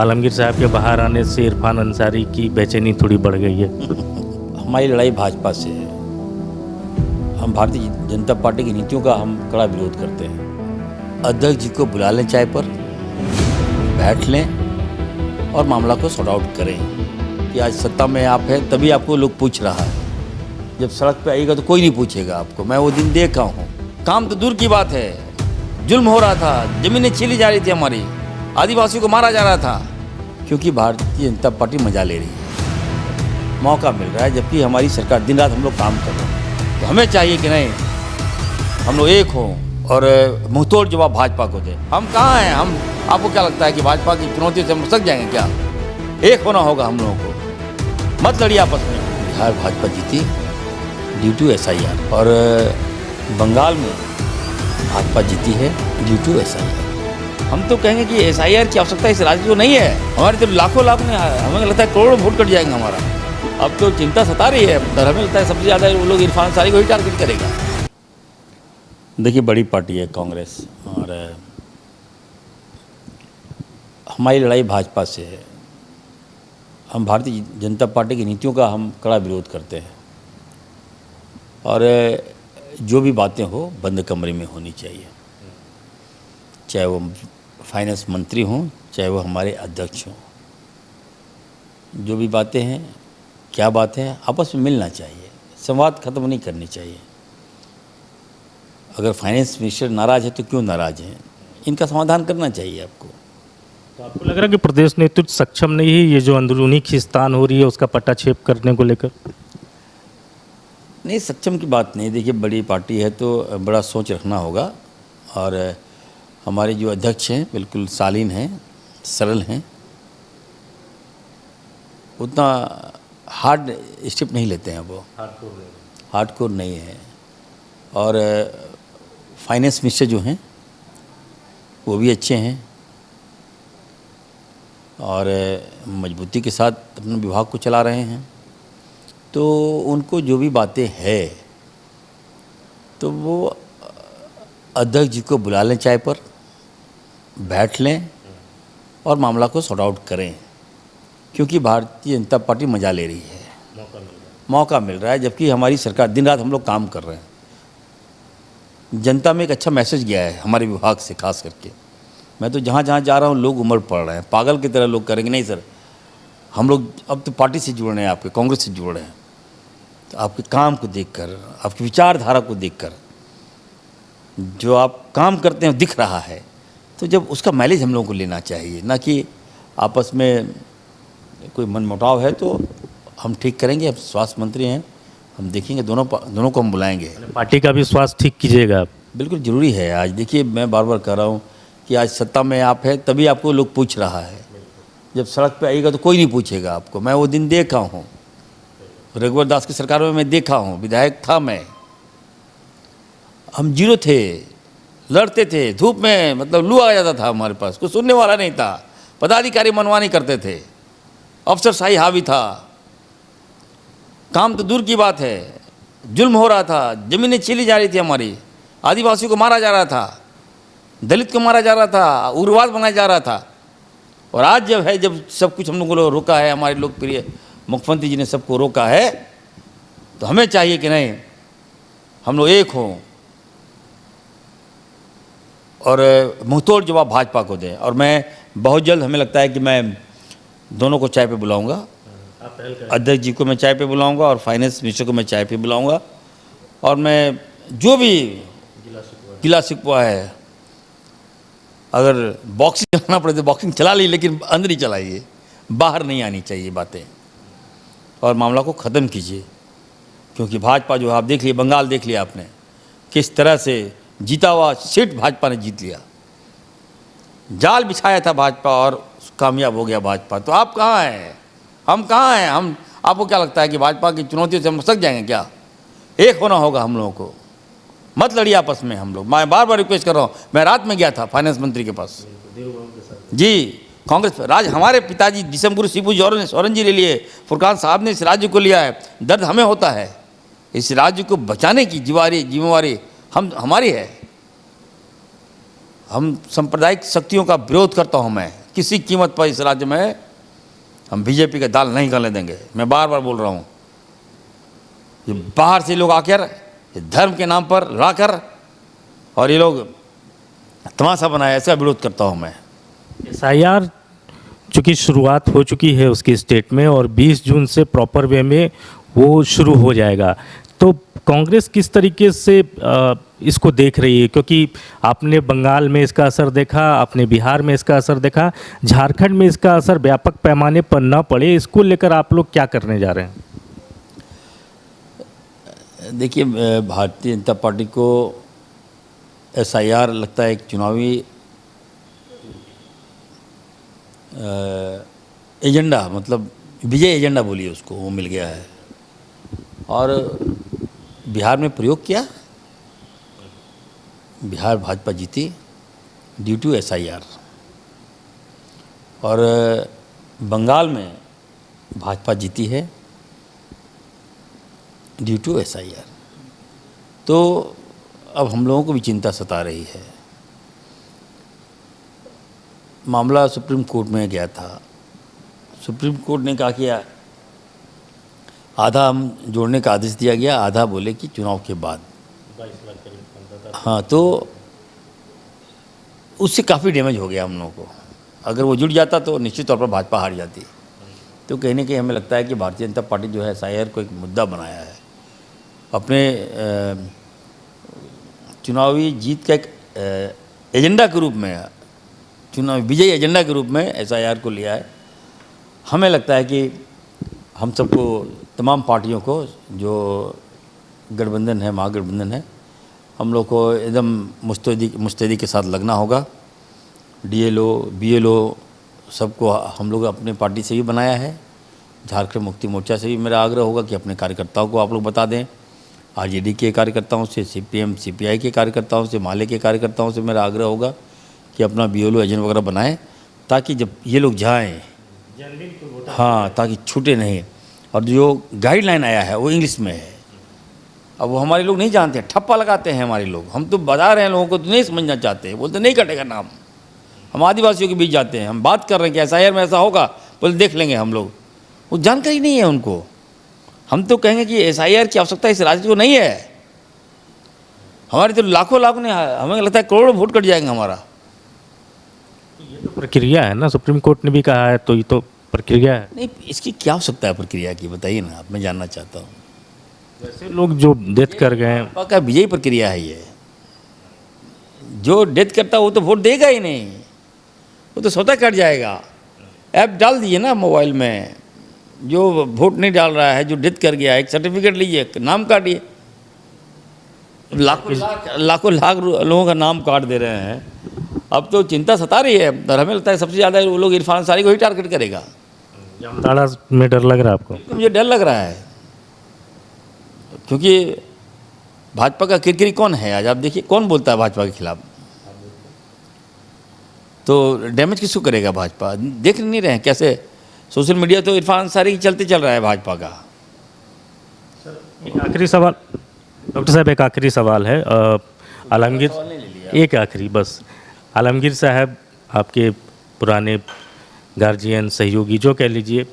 आलमगीर साहब के बाहर आने से इरफान अंसारी की बेचैनी थोड़ी बढ़ गई है। हमारी लड़ाई भाजपा से है। हम भारतीय जनता पार्टी की नीतियों का हम कड़ा विरोध करते हैं। अध्यक्ष जी को बुला लें, चाय पर बैठ लें और मामला को सॉर्ट आउट करें कि आज सत्ता में आप हैं तभी आपको लोग पूछ रहा है। जब सड़क पे आइएगा तो कोई नहीं पूछेगा आपको। मैं वो दिन देखा हूँ। काम तो दूर की बात है, जुल्म हो रहा था, ज़मीनें छीनी जा रही थी, हमारी आदिवासियों को मारा जा रहा था, क्योंकि भारतीय जनता पार्टी मजा ले रही है। मौका मिल रहा है, जबकि हमारी सरकार दिन रात हम लोग काम कर रहे हैं। तो हमें चाहिए कि नहीं, हम लोग एक हों और मुंहतोड़ जवाब भाजपा को दें। हम कहाँ हैं? हम, आपको क्या लगता है कि भाजपा की चुनौतियों से हम सक जाएंगे क्या? एक होना होगा हम लोगों को। मत लड़िए आपस में। बिहार भाजपा जीती ड्यू टू SIR और बंगाल में भाजपा जीती है ड्यू टू SIR। हम तो कहेंगे कि SIR की आवश्यकता इस राज्य को नहीं है। हमारे तो लाखों लाख में, हमें लगता है करोड़ों वोट कट जाएंगे हमारा। अब तो चिंता सता रही है, पर हमें लगता है सबसे ज़्यादा वो लोग इरफान अंसारी को ही टारगेट करेगा। देखिए, बड़ी पार्टी है कांग्रेस और हमारी लड़ाई भाजपा से है। हम भारतीय जनता पार्टी की नीतियों का हम कड़ा विरोध करते हैं और जो भी बातें हो बंद कमरे में होनी चाहिए, चाहे वो फाइनेंस मंत्री हों, चाहे वो हमारे अध्यक्ष हों। जो भी बातें हैं, क्या बात है, आपस में मिलना चाहिए, संवाद खत्म नहीं करनी चाहिए। अगर फाइनेंस मिनिस्टर नाराज़ है तो क्यों नाराज़ हैं, इनका समाधान करना चाहिए आपको। तो आपको लग रहा है कि प्रदेश नेतृत्व सक्षम नहीं है ये जो अंदरूनी खींचतान हो रही है उसका पटाक्षेप करने को लेकर? नहीं, सक्षम की बात नहीं। देखिए, बड़ी पार्टी है तो बड़ा सोच रखना होगा और हमारे जो अध्यक्ष हैं बिल्कुल शालीन हैं, सरल हैं, उतना हार्ड स्टेप नहीं लेते हैं वो, हार्डकोर नहीं है। और फाइनेंस मिनिस्टर जो हैं वो भी अच्छे हैं और मजबूती के साथ अपने विभाग को चला रहे हैं। तो उनको जो भी बातें हैं तो वो अध्यक्ष जी को बुला लें, चाय पर बैठ लें और मामला को सॉर्ट आउट करें, क्योंकि भारतीय जनता पार्टी मजा ले रही है। मौका मिल रहा है, जबकि हमारी सरकार दिन रात हम लोग काम कर रहे हैं। जनता में एक अच्छा मैसेज गया है हमारे विभाग से, खास करके मैं तो जहाँ जहाँ जा रहा हूँ लोग उमड़ पड़ रहे हैं, पागल की तरह लोग करेंगे नहीं सर, हम लोग अब तो पार्टी से जुड़ रहे हैं, आपके कांग्रेस से जुड़ रहे हैं। तो आपके काम को देखकर, आपकी विचारधारा को देखकर जो आप काम करते हैं दिख रहा है, तो जब उसका माइलेज हम लोगों को लेना चाहिए, ना कि आपस में कोई मनमुटाव है तो हम ठीक करेंगे। अब स्वास्थ्य मंत्री हैं, हम देखेंगे, दोनों को हम बुलाएंगे। पार्टी का भी स्वास्थ्य ठीक कीजिएगा आप। बिल्कुल ज़रूरी है। आज देखिए, मैं बार बार कह रहा हूँ कि आज सत्ता में आप हैं तभी आपको लोग पूछ रहा है। जब सड़क पे आइएगा तो कोई नहीं पूछेगा आपको। मैं वो दिन देखा हूँ, रघुवर दास की सरकार में मैं देखा हूँ, विधायक था मैं, हम जीरो थे, लड़ते थे धूप में, मतलब लू आ जाता था हमारे पास, कुछ सुनने वाला नहीं था, पदाधिकारी मनमानी करते थे, अफसरशाही हावी था, काम तो दूर की बात है, जुल्म हो रहा था, ज़मीनें छीनी जा रही थी, हमारी आदिवासियों को मारा जा रहा था, दलित को मारा जा रहा था, उग्रवाद बनाया जा रहा था। और आज जब है, जब सब कुछ हम लोगों को रोका है, हमारे लोकप्रिय मुख्यमंत्री जी ने सबको रोका है, तो हमें चाहिए कि नहीं, हम लोग एक हों और मुंहतोड़ जवाब भाजपा को दें। और मैं बहुत जल्द, हमें लगता है कि मैं दोनों को चाय पे बुलाऊंगा, अध्यक्ष जी को मैं चाय पे बुलाऊंगा और फाइनेंस मिनिस्टर को मैं चाय पे बुलाऊंगा। और मैं जो भी गिला शिकवा है, अगर बॉक्सिंग चलाना पड़े तो बॉक्सिंग चला ली, लेकिन अंदर ही चलाइए, बाहर नहीं आनी चाहिए बातें, और मामला को ख़त्म कीजिए। क्योंकि भाजपा जो, आप देख लिए, बंगाल देख लिया आपने, किस तरह से जीता हुआ सीट भाजपा ने जीत लिया। जाल बिछाया था भाजपा और कामयाब हो गया भाजपा। तो आप कहाँ हैं, हम कहाँ हैं? हम, आपको क्या लगता है कि भाजपा की चुनौतियों से हम सक जाएंगे क्या? एक होना होगा हम लोगों को। मत लड़िए आपस में हम लोग। मैं बार बार रिक्वेस्ट कर रहा हूँ। मैं रात में गया था फाइनेंस मंत्री के पास जी, कांग्रेस राज, हमारे पिताजी दिसमगुरु शिबू सोरेन जी ले लिए, फुरकान साहब ने इस राज्य को लिया है। दर्द हमें होता है, इस राज्य को बचाने की जिम्मेवारी हमारी है। हम सांप्रदायिक शक्तियों का विरोध करता हूँ मैं, किसी कीमत पर इस राज्य में हम बीजेपी का दाल नहीं गलने देंगे। मैं बार बार बोल रहा हूँ, ये बाहर से लोग आकर ये धर्म के नाम पर लाकर और ये लोग तमाशा बनाया, ऐसा विरोध करता हूँ मैं। एसआईआर चूँकि शुरुआत हो चुकी है उसकी स्टेट में और 20 जून से प्रॉपर वे में वो शुरू हो जाएगा, तो कांग्रेस किस तरीके से इसको देख रही है? क्योंकि आपने बंगाल में इसका असर देखा, आपने बिहार में इसका असर देखा, झारखंड में इसका असर व्यापक पैमाने पर न पड़े, इसको लेकर आप लोग क्या करने जा रहे हैं? देखिए, भारतीय जनता पार्टी को एसआईआर लगता है एक चुनावी एजेंडा, मतलब विजय एजेंडा बोलिए उसको, वो मिल गया है और बिहार में प्रयोग किया। बिहार भाजपा जीती ड्यू टू एसआईआर और बंगाल में भाजपा जीती है ड्यू टू एसआईआर। तो अब हम लोगों को भी चिंता सता रही है। मामला सुप्रीम कोर्ट में गया था, सुप्रीम कोर्ट ने कहा कि आधा हम जोड़ने का आदेश दिया गया, आधा बोले कि चुनाव के बाद। हाँ, तो उससे काफ़ी डैमेज हो गया हम लोगों को। अगर वो जुड़ जाता तो निश्चित तौर पर भाजपा हार जाती। तो कहीं ना कहीं हमें लगता है कि भारतीय जनता पार्टी जो है एसआईआर को एक मुद्दा बनाया है, अपने चुनावी जीत का एक एजेंडा के रूप में, चुनावी विजयी एजेंडा के रूप में एसआईआर को लिया है। हमें लगता है कि हम सबको, तमाम पार्टियों को, जो गठबंधन है, महागठबंधन है, हम लोग को एकदम मुस्तैदी के साथ लगना होगा। डीएलओ, बीएलओ सबको हम लोग अपने पार्टी से भी बनाया है। झारखंड मुक्ति मोर्चा से भी मेरा आग्रह होगा कि अपने कार्यकर्ताओं को आप लोग बता दें। आरजेडी के कार्यकर्ताओं से, सीपीएम सीपीआई के कार्यकर्ताओं से, माले के कार्यकर्ताओं से मेरा आग्रह होगा कि अपना बीएलओ एजेंट वगैरह बनाएं, ताकि जब ये लोग जाएं, हाँ, ताकि छूटे नहीं। और जो गाइडलाइन आया है वो इंग्लिश में है। अब वो हमारे लोग नहीं जानते, ठप्पा लगाते हैं हमारे लोग। हम तो बता रहे हैं लोगों को, तो नहीं समझना चाहते, बोलते नहीं कटेगा नाम। हम आदिवासियों के बीच जाते हैं, हम बात कर रहे हैं कि एसआईआर में ऐसा होगा, बोले देख लेंगे हम लोग। वो जानकारी नहीं है उनको। हम तो कहेंगे कि एसआईआर की आवश्यकता इस राज्य को नहीं है। हमारे तो लाखों ने, हमें लगता है करोड़ों वोट कट जाएंगे हमारा। ये तो प्रक्रिया है ना, सुप्रीम कोर्ट ने भी कहा है, तो ये तो प्रक्रिया है। नहीं, इसकी क्या आवश्यकता है प्रक्रिया की, बताइए ना आप, मैं जानना चाहता हूँ। वैसे लोग जो डेथ कर गए हैं, का विजयी प्रक्रिया है ये। जो डेथ करता है वो तो वोट देगा ही नहीं, वो तो स्वतः कट जाएगा। ऐप डाल दीजिए ना मोबाइल में, जो वोट नहीं डाल रहा है, जो डेथ कर गया है, एक सर्टिफिकेट लीजिए, नाम काटिए। लाखों लाख लोगों का नाम काट दे रहे हैं। अब तो चिंता सता रही है और हमें लगता है सबसे ज़्यादा वो लोग इरफान अंसारी को ही टारगेट करेगा। जामताड़ा में डर लग रहा है आपको? मुझे डर लग रहा है, क्योंकि भाजपा का किरकिरी कौन है आज? आप देखिए, कौन बोलता है भाजपा के खिलाफ? तो डैमेज किसको करेगा भाजपा? देख नहीं रहे हैं कैसे सोशल मीडिया तो इरफान अंसारी के चलते चल रहा है भाजपा का। एक आखिरी सवाल डॉक्टर साहब, एक आखिरी सवाल है। आलमगीर, एक आखिरी बस। आलमगीर साहब आपके पुराने गार्जियन, सहयोगी, जो कह लीजिए,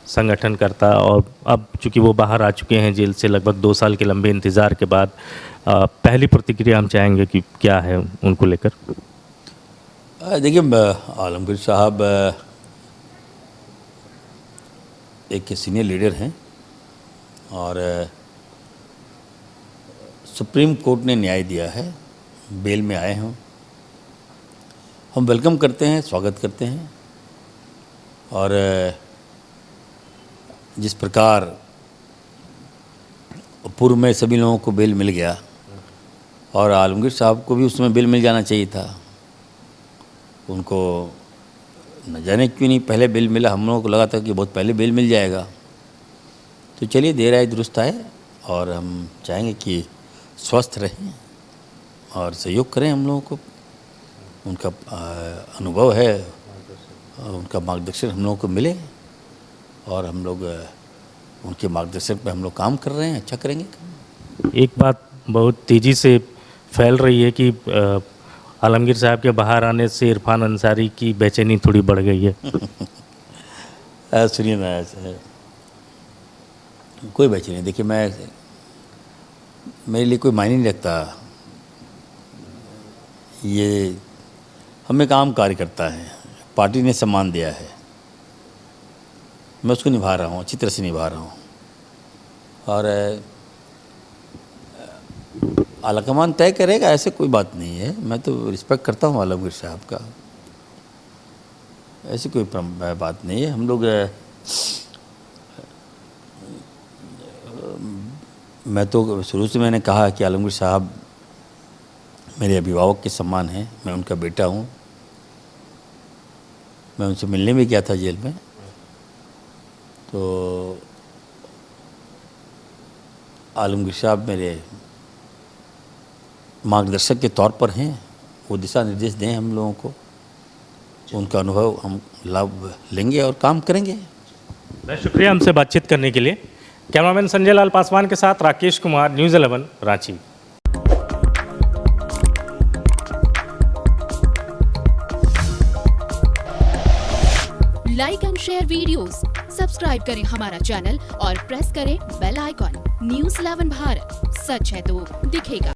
संगठनकर्ता, और अब चूंकि वो बाहर आ चुके हैं जेल से लगभग 2 साल के लंबे इंतज़ार के बाद, पहली प्रतिक्रिया हम चाहेंगे कि क्या है उनको लेकर? देखिए, आलमगीर साहब एक सीनियर लीडर हैं और सुप्रीम कोर्ट ने न्याय दिया है, बेल में आए हैं। हम वेलकम करते हैं, स्वागत करते हैं। और जिस प्रकार पूर्व में सभी लोगों को बेल मिल गया और आलमगीर साहब को भी उस समय बेल मिल जाना चाहिए था, उनको न जाने क्यों नहीं पहले बेल मिला। हम लोगों को लगा था कि बहुत पहले बेल मिल जाएगा। तो चलिए, देर आए दुरुस्त आए, और हम चाहेंगे कि स्वस्थ रहें और सहयोग करें हम लोगों को। उनका अनुभव है, उनका मार्गदर्शन हम लोगों को मिले, और हम लोग उनके मार्गदर्शन पे हम लोग काम कर रहे हैं, अच्छा करेंगे। एक बात बहुत तेज़ी से फैल रही है कि आलमगीर साहब के बाहर आने से इरफान अंसारी की बेचैनी थोड़ी बढ़ गई है। सुनिए ना, कोई बेचैनी नहीं। देखिए, मेरे लिए कोई मायने नहीं रखता। ये हमें काम कार्य करता है, पार्टी ने सम्मान दिया है, मैं उसको निभा रहा हूँ, अच्छी तरह से निभा रहा हूँ। और आलाकमान तय करेगा, ऐसे कोई बात नहीं है। मैं तो रिस्पेक्ट करता हूँ आलमगीर साहब का, ऐसी कोई बात नहीं है। हम लोग मैं तो शुरू से मैंने कहा कि आलमगीर साहब मेरे अभिभावक के समान हैं, मैं उनका बेटा हूँ। मैं उनसे मिलने भी गया था जेल में, तो आलमगीर साहब मेरे मार्गदर्शक के तौर पर हैं। वो दिशा निर्देश दें हम लोगों को, उनका अनुभव हम लाभ लेंगे और काम करेंगे। बहुत शुक्रिया हमसे बातचीत करने के लिए। कैमरामैन संजय लाल पासवान के साथ Rakesh Kumar, news 11 Ranchi. Like and share videos, subscribe करें हमारा चैनल और प्रेस करें बेल आइकॉन। न्यूज़ 11 भारत, सच है तो दिखेगा।